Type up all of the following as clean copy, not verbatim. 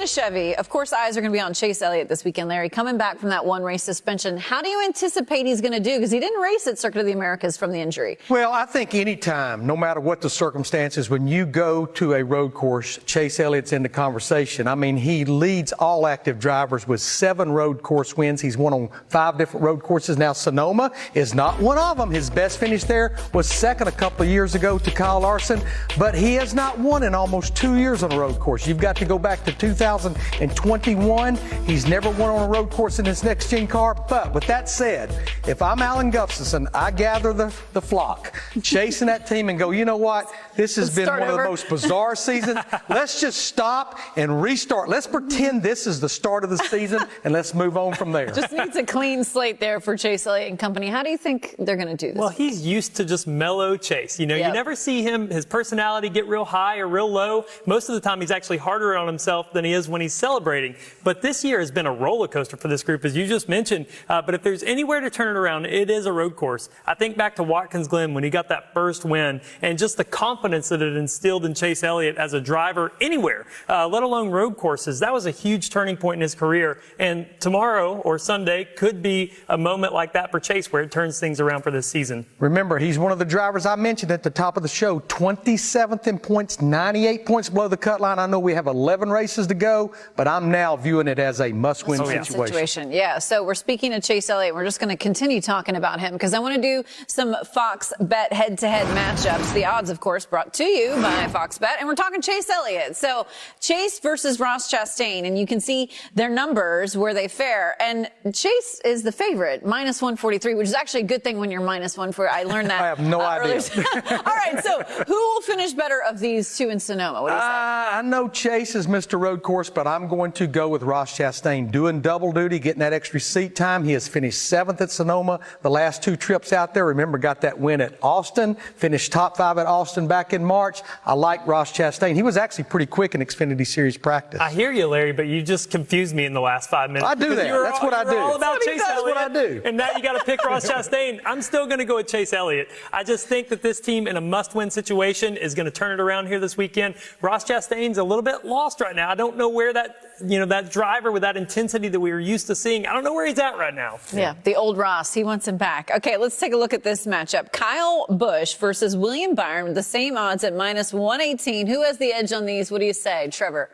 to Chevy. Of course, eyes are going to be on Chase Elliott this weekend, Larry, coming back from that one race suspension. How do you anticipate he's going to do? Because he didn't race at Circuit of the Americas from the injury. Well, I think any time, no matter what the circumstances, when you go to a road course, Chase Elliott's in the conversation. I mean, he leads all active drivers with 7 road course wins. He's won on 5 different road courses. Now, Sonoma is not one of them. His best finish there was second a couple of years ago to Kyle Larson, but he has not won in almost 2 years on a road course. You've got to go back to 2021. He's never won on a road course in his next-gen car. But with that said, if I'm Alan Gustafson, I gather the flock, chasing that team and go, you know what? This has been one of the most bizarre seasons. Let's just stop and restart. Let's pretend this is the start of the season, and let's move on from there. Just needs a clean slate there for Chase Elliott and company. How do you think they're going to do this? Well, he's used to just mellow Chase. You know, you never see his personality get real high or real low. Most of the time, he's actually harder on himself than he is when he's celebrating. But this year has been a roller coaster for this group, as you just mentioned. But if there's anywhere to turn it around, it is a road course. I think back to Watkins Glen when he got that first win, and just the confidence that it instilled in Chase Elliott as a driver anywhere, let alone road courses. That was a huge turning point in his career. And tomorrow or Sunday could be a moment like that for Chase where it turns things around for this season. Remember, he's one of the drivers I mentioned at the top of the show, 27th in points, 98 points below the cut line. I know we have 11 races to go, but I'm now viewing it as a must-win situation. Yeah, so we're speaking of Chase Elliott. We're just going to continue talking about him because I want to do some Fox Bet head-to-head matchups. The odds, of course, brought to you by Fox Bet, and we're talking Chase Elliott. So Chase versus Ross Chastain, and you can see their numbers where they fare. And Chase is the favorite, -143, which is actually a good thing when you're -143. I learned that. I have no idea. All right, so who will finish better of these two in Sonoma? What do you say? I know Chase is Mr. Road Course, but I'm going to go with Ross Chastain doing double duty, getting that extra seat time. He has finished 7th at Sonoma the last 2 trips out there. Remember, got that win at Austin, finished top 5 at Austin back in March. I like Ross Chastain. He was actually pretty quick in Xfinity Series practice. I hear you, Larry, but you just confused me in the last 5 minutes. I do that. That's what I do. All about Chase Elliott. That's what I do. And now you got to pick Ross Chastain. I'm still going to go with Chase Elliott. I just think that this team in a must-win situation is going to turn it around here this weekend. Ross Chastain's a little bit lost right now. I don't know where that driver with that intensity that we were used to seeing, I don't know where he's at right now. Yeah, the old Ross. He wants him back. Okay, let's take a look at this matchup. Kyle Busch versus William Byron with the same odds at -118. Who has the edge on these? What do you say, Trevor?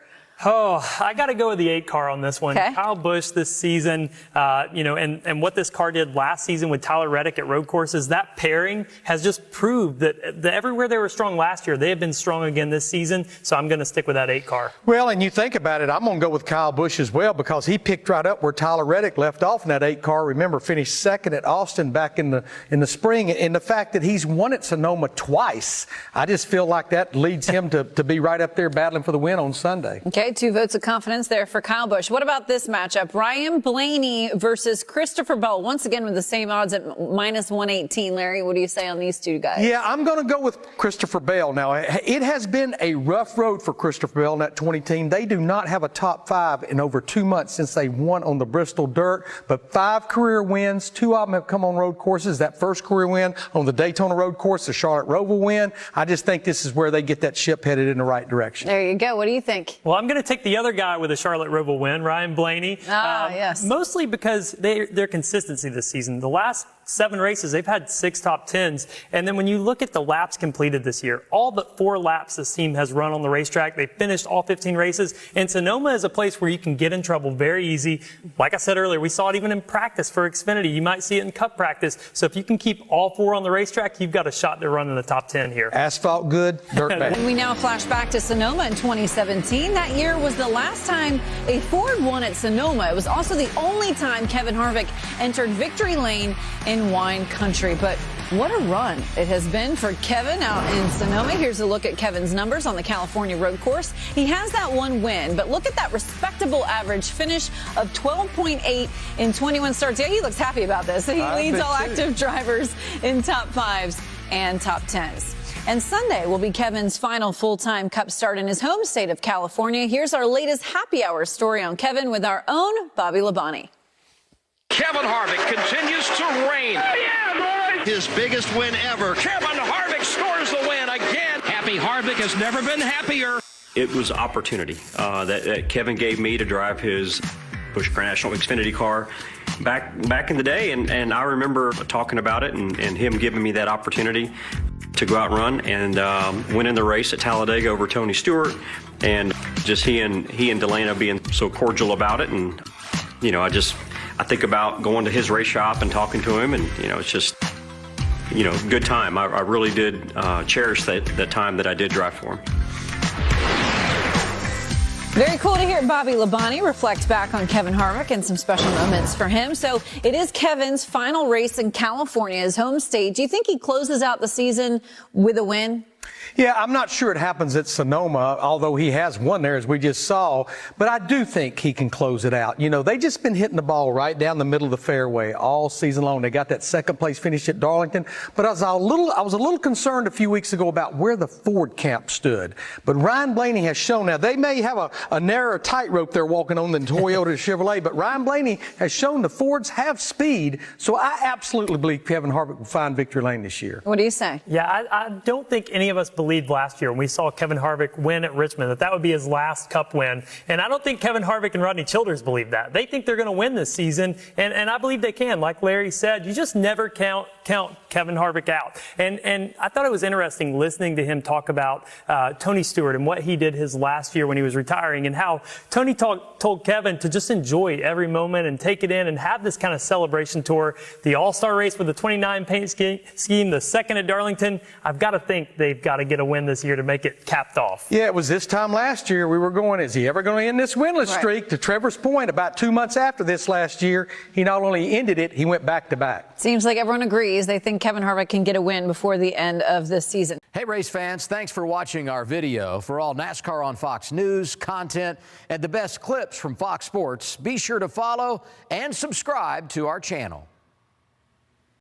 Oh, I got to go with the 8 car on this one. Okay. Kyle Busch this season, and what this car did last season with Tyler Reddick at road courses, that pairing has just proved that everywhere they were strong last year, they have been strong again this season. So I'm going to stick with that 8 car. Well, and you think about it, I'm going to go with Kyle Busch as well because he picked right up where Tyler Reddick left off in that 8 car. Remember, finished 2nd at Austin back in the spring. And the fact that he's won at Sonoma twice, I just feel like that leads him to be right up there battling for the win on Sunday. Okay, 2 votes of confidence there for Kyle Busch. What about this matchup? Ryan Blaney versus Christopher Bell. Once again with the same odds at -118. Larry, what do you say on these two guys? Yeah, I'm going to go with Christopher Bell. Now, it has been a rough road for Christopher Bell and that 20 team. They do not have a top 5 in over 2 months since they won on the Bristol Dirt. But 5 career wins, 2 of them have come on road courses. That first career win on the Daytona road course, the Charlotte Roval win. I just think this is where they get that ship headed in the right direction. There you go. What do you think? Well, I'm going to take the other guy with a Charlotte Roval win, Ryan Blaney. Yes. Mostly because their consistency this season. The last 7 races, they've had 6 top 10s. And then when you look at the laps completed this year, all but 4 laps this team has run on the racetrack. They finished all 15 races. And Sonoma is a place where you can get in trouble very easy. Like I said earlier, we saw it even in practice for Xfinity. You might see it in Cup practice. So if you can keep all 4 on the racetrack, you've got a shot to run in the top 10 here. Asphalt good, dirt bad. And we now flash back to Sonoma in 2017. That year was the last time a Ford won at Sonoma. It was also the only time Kevin Harvick entered victory lane in wine country. But what a run it has been for Kevin out in Sonoma. Here's a look at Kevin's numbers on the California road course. He has that 1 win, but look at that respectable average finish of 12.8 in 21 starts. Yeah, he looks happy about this. He leads all active drivers in top 5s and top 10s. And Sunday will be Kevin's final full-time Cup start in his home state of California. Here's our latest happy hour story on Kevin with our own Bobby Labonte. Kevin Harvick continues to reign. Yeah, boy! His biggest win ever. Kevin Harvick scores the win again. Happy Harvick has never been happier. It was opportunity that Kevin gave me to drive his Busch National Xfinity car back in the day, and I remember talking about it and him giving me that opportunity to go out and run, and went in the race at Talladega over Tony Stewart, and just he and Delano being so cordial about it, and I think about going to his race shop and talking to him, and it's just good time. I really did cherish that time that I did drive for him. Very cool to hear Bobby Labonte reflect back on Kevin Harvick and some special moments for him. So it is Kevin's final race in California, his home state. Do you think he closes out the season with a win? Yeah, I'm not sure it happens at Sonoma, although he has won there, as we just saw. But I do think he can close it out. They just been hitting the ball right down the middle of the fairway all season long. They got that second place finish at Darlington. But I was a little concerned a few weeks ago about where the Ford camp stood. But Ryan Blaney has shown now they may have a narrower tightrope they're walking on than Toyota Chevrolet, but Ryan Blaney has shown the Fords have speed. So I absolutely believe Kevin Harvick will find victory lane this year. What do you say? Yeah, I don't think any of us believed last year when we saw Kevin Harvick win at Richmond that would be his last Cup win. And I don't think Kevin Harvick and Rodney Childers believe that. They think they're going to win this season, and I believe they can. Like Larry said, you just never count Kevin Harvick out. And I thought it was interesting listening to him talk about Tony Stewart and what he did his last year when he was retiring, and how Tony told Kevin to just enjoy every moment and take it in and have this kind of celebration tour. The All-Star race with the 29 paint scheme, the second at Darlington. I've got to think they've got to get a win this year to make it capped off. Yeah, it was this time last year we were going, is he ever going to end this winless streak? To Trevor's point, about 2 months after this last year, he not only ended it, he went back to back. Seems like everyone agrees. They think Kevin Harvick can get a win before the end of this season. Hey, race fans, thanks for watching our video. For all NASCAR on Fox News, content, and the best clips from Fox Sports, be sure to follow and subscribe to our channel.